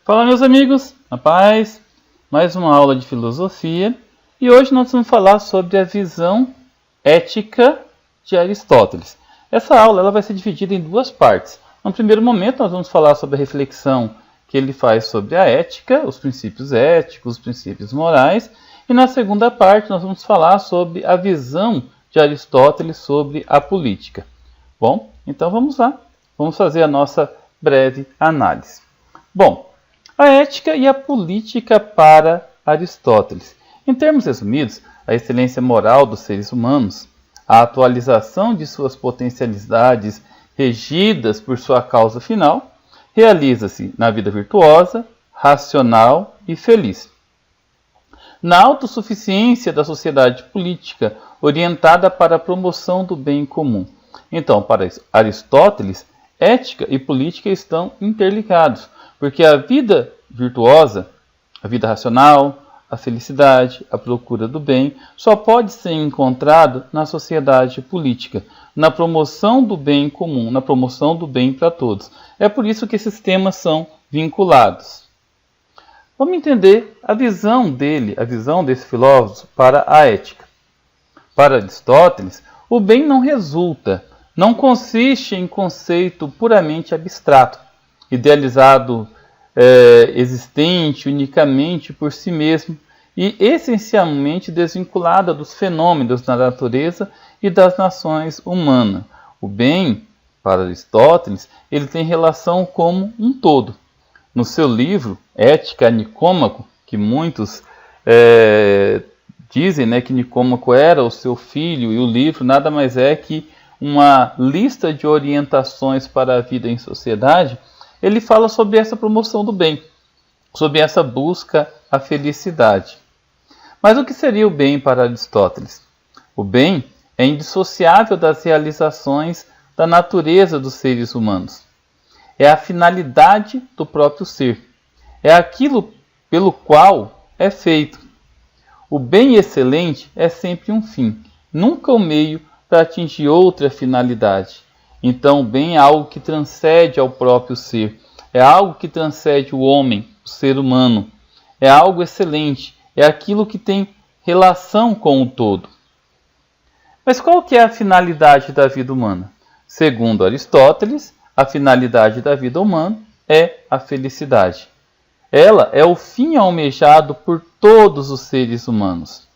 Fala, meus amigos, na paz, mais uma aula de filosofia e hoje nós vamos falar sobre a visão ética de Aristóteles. Essa aula ela vai ser dividida em duas partes. No primeiro momento nós vamos falar sobre a reflexão que ele faz sobre a ética, os princípios éticos, os princípios morais, e na segunda parte nós vamos falar sobre a visão de Aristóteles sobre a política. Bom, então vamos lá, vamos fazer a nossa breve análise. Bom, a ética e a política para Aristóteles. Em termos resumidos, a excelência moral dos seres humanos, a atualização de suas potencialidades regidas por sua causa final, realiza-se na vida virtuosa, racional e feliz. Na autossuficiência da sociedade política, orientada para a promoção do bem comum. Então, para Aristóteles, ética e política estão interligados, porque a vida virtuosa, a vida racional, a felicidade, a procura do bem, só pode ser encontrado na sociedade política, na promoção do bem comum, na promoção do bem para todos. É por isso que esses temas são vinculados. Vamos entender a visão dele, a visão desse filósofo para a ética. Para Aristóteles, o bem não consiste em conceito puramente abstrato, idealizado, existente unicamente por si mesmo e essencialmente desvinculada dos fenômenos da natureza e das nações humanas. O bem, para Aristóteles, ele tem relação como um todo. No seu livro Ética Nicômaco, que muitos dizem, que Nicômaco era o seu filho, e o livro nada mais é que uma lista de orientações para a vida em sociedade, ele fala sobre essa promoção do bem, sobre essa busca à felicidade. Mas o que seria o bem para Aristóteles? O bem é indissociável das realizações da natureza dos seres humanos. É a finalidade do próprio ser. É aquilo pelo qual é feito. O bem excelente é sempre um fim, nunca um meio para atingir outra finalidade. Então, o bem é algo que transcende ao próprio ser. É algo que transcende o homem, o ser humano. É algo excelente. É aquilo que tem relação com o todo. Mas qual que é a finalidade da vida humana? Segundo Aristóteles, a finalidade da vida humana é a felicidade. Ela é o fim almejado por todos os seres humanos.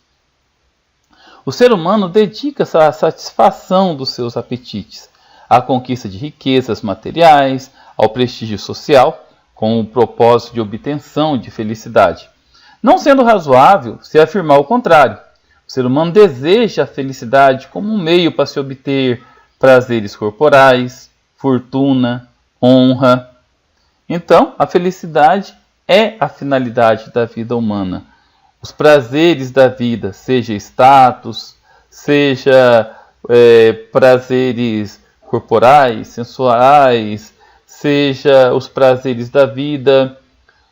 O ser humano dedica-se à satisfação dos seus apetites, à conquista de riquezas materiais, ao prestígio social, com o propósito de obtenção de felicidade. Não sendo razoável se afirmar o contrário. O ser humano deseja a felicidade como um meio para se obter prazeres corporais, fortuna, honra. Então, a felicidade é a finalidade da vida humana. Os prazeres da vida, seja status, seja prazeres corporais, sensuais, seja os prazeres da vida,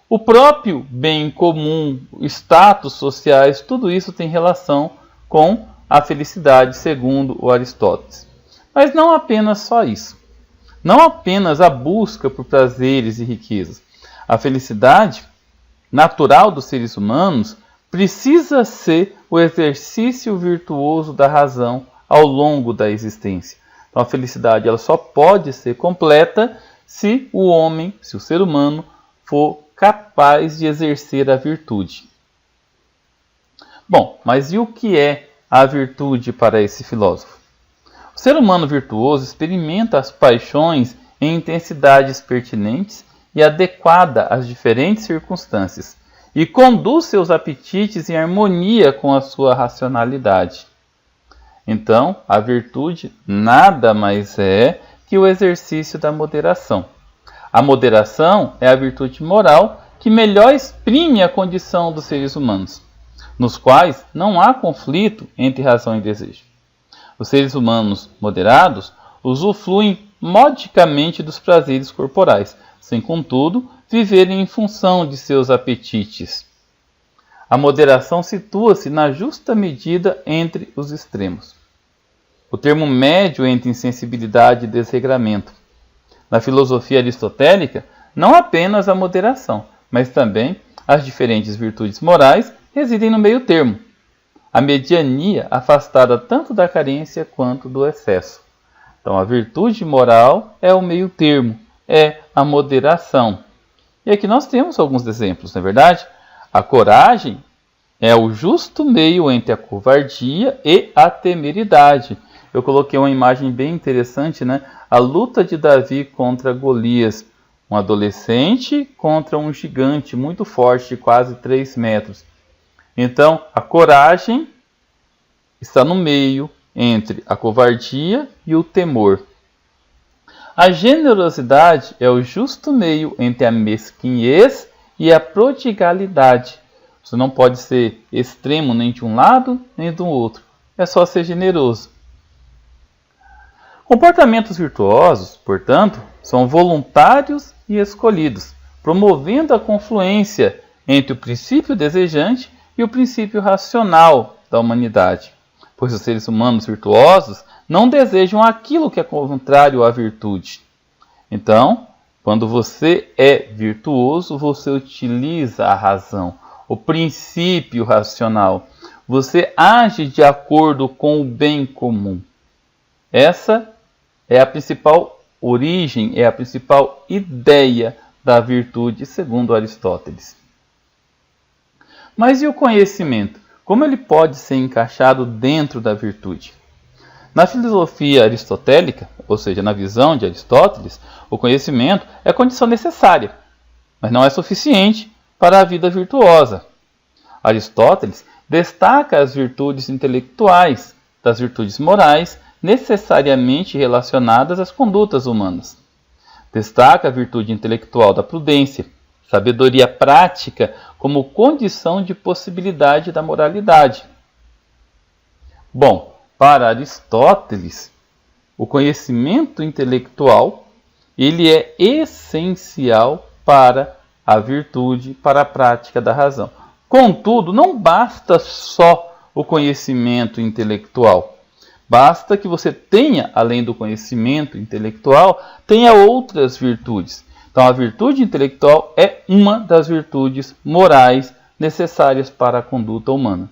o próprio bem comum, status sociais, tudo isso tem relação com a felicidade, segundo o Aristóteles. Mas não apenas só isso. Não apenas a busca por prazeres e riquezas. A felicidade natural dos seres humanos precisa ser o exercício virtuoso da razão ao longo da existência. Então, a felicidade ela só pode ser completa se o homem, se o ser humano, for capaz de exercer a virtude. Bom, mas e o que é a virtude para esse filósofo? O ser humano virtuoso experimenta as paixões em intensidades pertinentes e adequada às diferentes circunstâncias, e conduz seus apetites em harmonia com a sua racionalidade. Então, a virtude nada mais é que o exercício da moderação. A moderação é a virtude moral que melhor exprime a condição dos seres humanos, nos quais não há conflito entre razão e desejo. Os seres humanos moderados usufruem modicamente dos prazeres corporais, sem, contudo, viverem em função de seus apetites. A moderação situa-se na justa medida entre os extremos. O termo médio entre insensibilidade e desregramento. Na filosofia aristotélica, não apenas a moderação, mas também as diferentes virtudes morais residem no meio termo. A mediania afastada tanto da carência quanto do excesso. Então a virtude moral é o meio termo, é a moderação. E aqui nós temos alguns exemplos, não é verdade? A coragem é o justo meio entre a covardia e a temeridade. Eu coloquei uma imagem bem interessante, né? A luta de Davi contra Golias, um adolescente contra um gigante muito forte, de quase 3 metros. Então, a coragem está no meio entre a covardia e o temor. A generosidade é o justo meio entre a mesquinhez e a prodigalidade. Você não pode ser extremo nem de um lado nem do outro. É só ser generoso. Comportamentos virtuosos, portanto, são voluntários e escolhidos, promovendo a confluência entre o princípio desejante e o princípio racional da humanidade. Pois os seres humanos virtuosos não desejam aquilo que é contrário à virtude. Então, quando você é virtuoso, você utiliza a razão, o princípio racional. Você age de acordo com o bem comum. Essa é a principal origem, é a principal ideia da virtude, segundo Aristóteles. Mas e o conhecimento? Como ele pode ser encaixado dentro da virtude? Na filosofia aristotélica, ou seja, na visão de Aristóteles, o conhecimento é condição necessária, mas não é suficiente para a vida virtuosa. Aristóteles destaca as virtudes intelectuais das virtudes morais necessariamente relacionadas às condutas humanas. Destaca a virtude intelectual da prudência, sabedoria prática como condição de possibilidade da moralidade. Bom, para Aristóteles, o conhecimento intelectual ele é essencial para a virtude, para a prática da razão. Contudo, não basta só o conhecimento intelectual. Basta que você tenha, além do conhecimento intelectual, tenha outras virtudes. Então, a virtude intelectual é uma das virtudes morais necessárias para a conduta humana.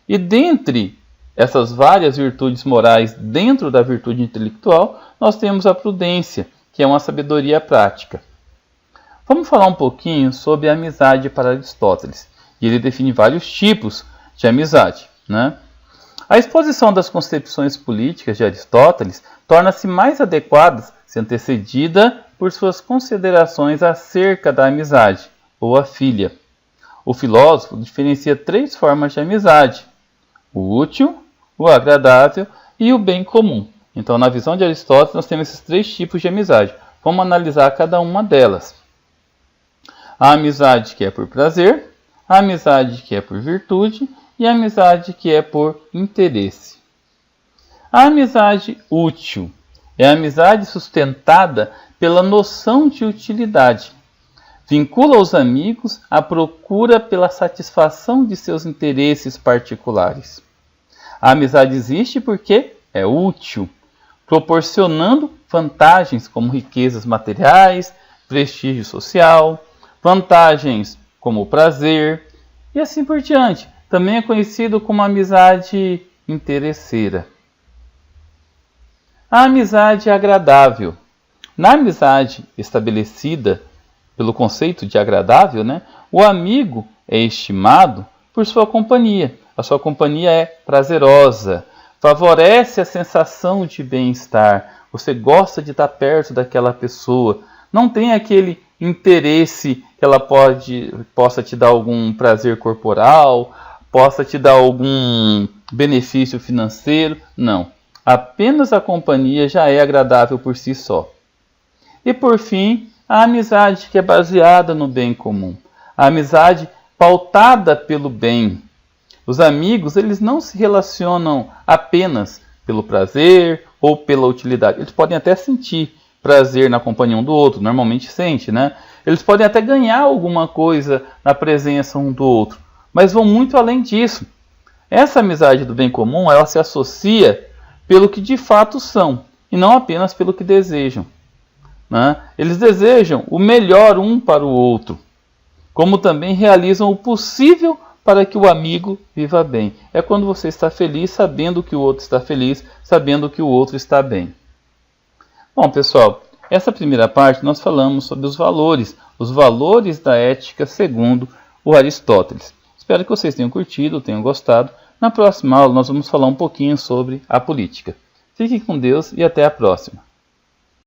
E dentre essas várias virtudes morais, dentro da virtude intelectual, nós temos a prudência, que é uma sabedoria prática. Vamos falar um pouquinho sobre a amizade para Aristóteles. E ele define vários tipos de amizade, né? A exposição das concepções políticas de Aristóteles torna-se mais adequada se antecedida por suas considerações acerca da amizade, ou a filia. O filósofo diferencia 3 formas de amizade: o útil, o agradável e o bem comum. Então, na visão de Aristóteles, nós temos esses 3 tipos de amizade. Vamos analisar cada uma delas. A amizade que é por prazer, a amizade que é por virtude e a amizade que é por interesse. A amizade útil é a amizade sustentada pela noção de utilidade. Vincula os amigos à procura pela satisfação de seus interesses particulares. A amizade existe porque é útil, proporcionando vantagens como riquezas materiais, prestígio social, vantagens como prazer e assim por diante. Também é conhecido como amizade interesseira. A amizade agradável. Na amizade estabelecida pelo conceito de agradável, o amigo é estimado por sua companhia. A sua companhia é prazerosa, favorece a sensação de bem-estar. Você gosta de estar perto daquela pessoa. Não tem aquele interesse que ela possa te dar algum prazer corporal, possa te dar algum benefício financeiro. Não. Apenas a companhia já é agradável por si só. E por fim, a amizade que é baseada no bem comum. A amizade pautada pelo bem. Os amigos, eles não se relacionam apenas pelo prazer ou pela utilidade. Eles podem até sentir prazer na companhia um do outro, normalmente sente, Eles podem até ganhar alguma coisa na presença um do outro, mas vão muito além disso. Essa amizade do bem comum, ela se associa pelo que de fato são, e não apenas pelo que desejam. Eles desejam o melhor um para o outro. como também realizam o possível para que o amigo viva bem. É quando você está feliz, sabendo que o outro está feliz, sabendo que o outro está bem. Bom, pessoal, essa primeira parte nós falamos sobre os valores da ética segundo o Aristóteles. Espero que vocês tenham curtido, tenham gostado. Na próxima aula nós vamos falar um pouquinho sobre a política. Fiquem com Deus e até a próxima.